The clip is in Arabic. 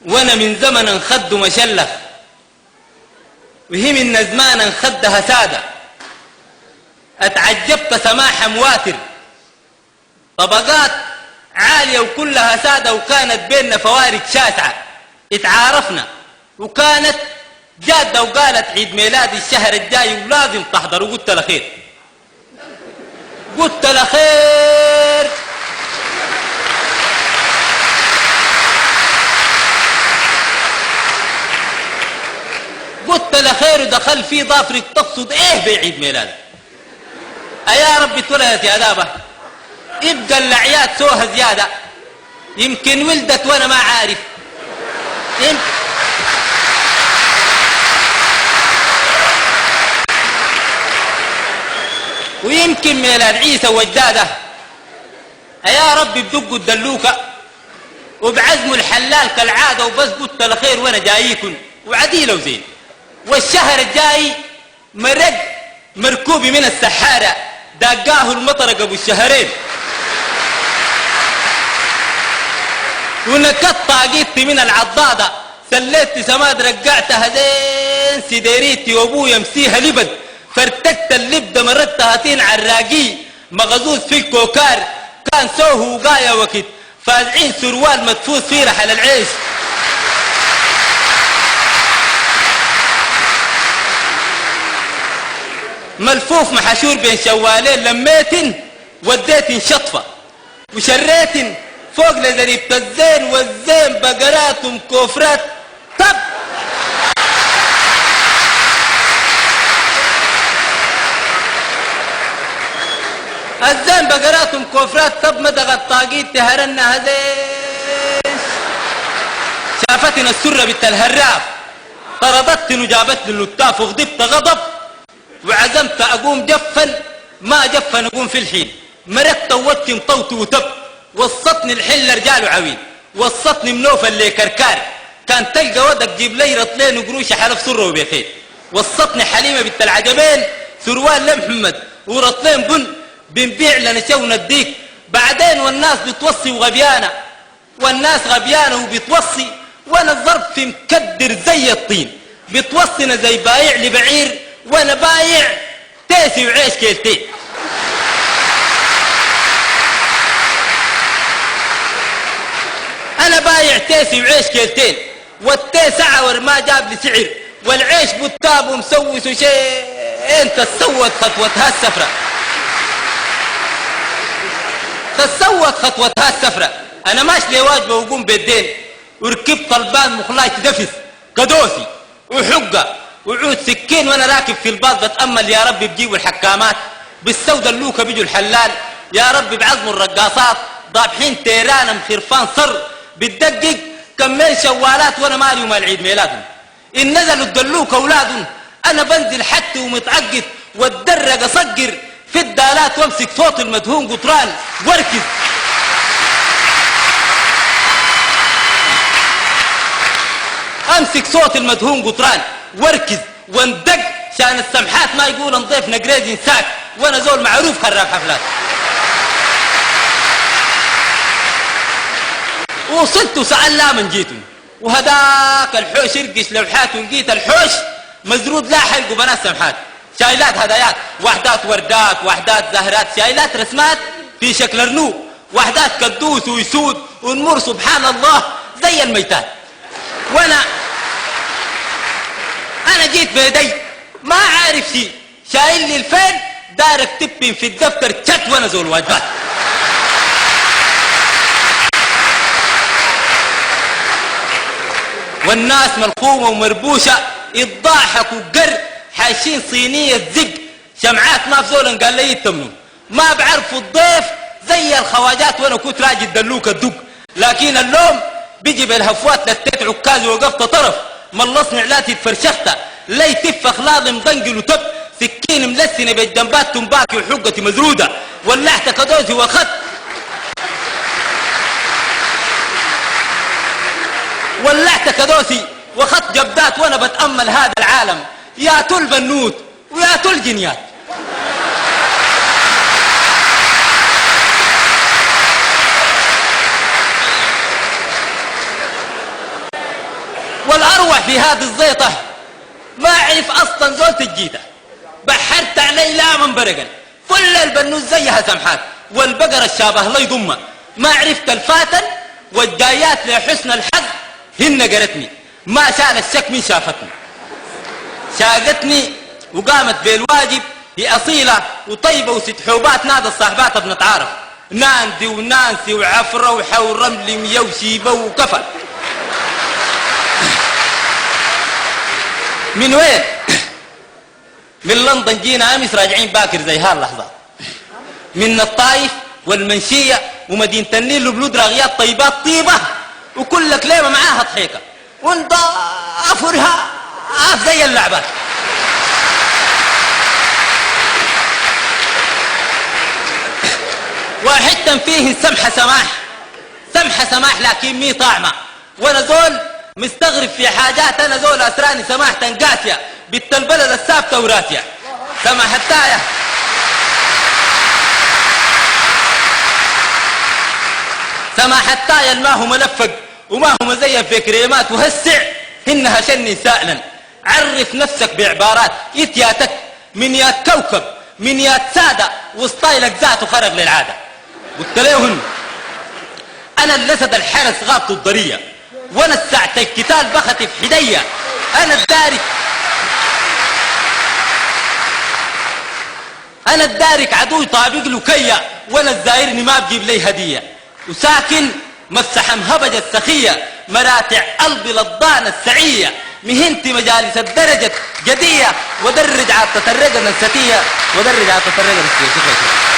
وانا من زمن خد مشلخ، وهي من زمان خدها سادة. اتعجبت سماحة مواتر، طبقات عالية وكلها سادة، وكانت بيننا فوارق شاسعة. اتعارفنا وكانت جادة، وقالت عيد ميلادي الشهر الجاي ولازم تحضروا. قلت لها خير، قلت لها خير. قلت لها خير، ودخل في ضافرك تقصد ايه بعيد ميلاد؟ يا ربي اتولدت يا دابة، يبقى الاعياد سوها زيادة. يمكن ولدت وانا ما عارف. ويمكن ميلاد عيسى وجداده. يا ربي بدقوا الدلوكة وبعزموا الحلال كالعادة، وبس قلت لها خير وانا جايكم وعديلة وزين. والشهر الجاي مرق مركوبي من السحارة، داقاه المطر قبل الشهرين، ونكت طاقيتي من العضادة، سليت سماد رقعتها زين سديريتي، وابويا مسيها لبد، فرتكت اللبدة مرتها تين عراقي، مغزوز في الكوكار، كان سوه وقايا وكت، فازعين سروال مدفوس فيه رحل العيش. ملفوف محشور بين شوالين، لميتن وديتن شطفة، وشريتن فوق لزريبة الزين والزين بقرات ومكوفرات. طب الزين بقرات ومكوفرات. طب مدغت طاقيت تهرنها زين، شافتن السرة بنت الهراف، طردتن وجابتني اللتاف، وغضبت غضب وعزمت اقوم جفن، ما جفن اقوم في الحين. مرقت ووتن طوت وتب، وسطني الحله رجال عويل، وسطني منوفه اللي كركار، كان تلقى ودك جيب لي رطلين وقروش حلف سره وبيخيل. وسطني حليمه بنت العجبين، سروال لمحمد ورطلين بنبيع لنا شو نديك. بعدين والناس بتوصي وغبيانه، والناس غبيانه وبتوصي، وانا الظرف في مكدر زي الطين، بتوصينا زي بايع لبعير، وانا بايع تيسي وعيش كيلتين. انا بايع تيسي وعيش كيلتين، والتيس عور ما جاب لي سعر، والعيش بتاب ومسوس وشيء. انت تسوت خطوتها السفرة، تسوت خطوتها السفرة. انا ماشي لي واجبه وقوم بيدين، وركبت طلبان مخلاي تدفس كدوسي وحقه وعود سكين، وانا راكب في الباص بتامل يا رب بجيبوا الحكامات، بالسودة اللوكه بيجوا الحلال، يا رب بعزموا الرقاصات، ضابحين تيران مخرفان صر بتدقق كمين شوالات، وانا مالي ومال عيد ميلادهم. ان نزلوا الدلوكه اولادهم، انا بنزل حتى ومتعقد، واتدرج اصقر في الدالات، وامسك صوت المدهون قطران واركز. امسك صوت المدهون قطران واركز واندق، شان السمحات ما يقول نضيف نقريز ينساك، وانا زول معروف خراب حفلات. وصلت وسأل لا من جيتم، وهداك الحوش يرقش لوحات، ولقيت الحوش مزرود لا حلق وبنات سمحات، شايلات هدايات، وحدات وردات، وحدات زهرات، شايلات رسمات في شكل رنوب، وحدات كدوس ويسود ونمر سبحان الله زي الميتات. وانا جيت بيدي ما عارف شيء، شايل لي الفين دار اكتب في الدفتر تشت، وانا زول واجبات. والناس ملخومه ومربوشه، يضحك وقر حاشين صينيه زق، شمعات ما في زول قال لي يتمنوا، ما بعرفوا الضيف زي الخواجات، وانا كنت راجي الدلوكه الدق. لكن اللوم بيجي بالهفوات، لتيت عكاز ووقفت طرف، ملصني علاتي اتفرشخت، لي تف اخلاض مضنقل وتب، سكين ملسنه بالجنبات تنباكي وحقتي مزروده، ولعت كدوسي واخدت، ولعت كدوسي واخدت جبدات، وانا بتامل هذا العالم، يا تل بنوت ويا تل جنيات. اروح في هذه الزيطه ما اعرف اصلا زولت الجيده بحرت علي لا من برقل كل البنوس زيها سمحات والبقره الشابه الله يضمها ما عرفت الفاتن والجايات لحسن الحظ هن قرتني ما شال الشك من شافتني شاقتني وقامت بالواجب هي أصيلة وطيبة وست حوبات نادى الصاحبات بنتعارف ناندي ونانسي وعفرة وحور رملي ميا وشيبة وكفى من وين؟ من لندن جينا أمس راجعين باكر زي هاللحظات من الطائف والمنشية ومدينة النيل وبلود راغيات طيبات طيبة وكل كلمة معاها ضحيكة ونضافرها زي اللعبات واحد فيه سمحة سماح لكن مي طعمة وانا زول مستغرب في حاجات انا زول اسراني سماح تنقاسية بنت البلد الثابتة وراسية سمح التاية سماح التاية ما هو ملفق وما هو مزين في كريمات وهسع هنها شني سائلا عرف نفسك بعبارات يتياتك من يات كوكب من يات سادة وستايلك ذاته خرج للعادة قلت لهن انا الاسد الحرس غابته الضرية وانا الساعة القتال بختي في حدية انا الدارك عدوي طابق له كيا وانا الزايرني ما بجيب لي هدية وساكن مفسح مهبجة السخية مراتع قلبي للضانة السعية مهنتي مجالس الدرجة جدية ودرج على التسرجة النساتية ودرج على التسرجة النساتية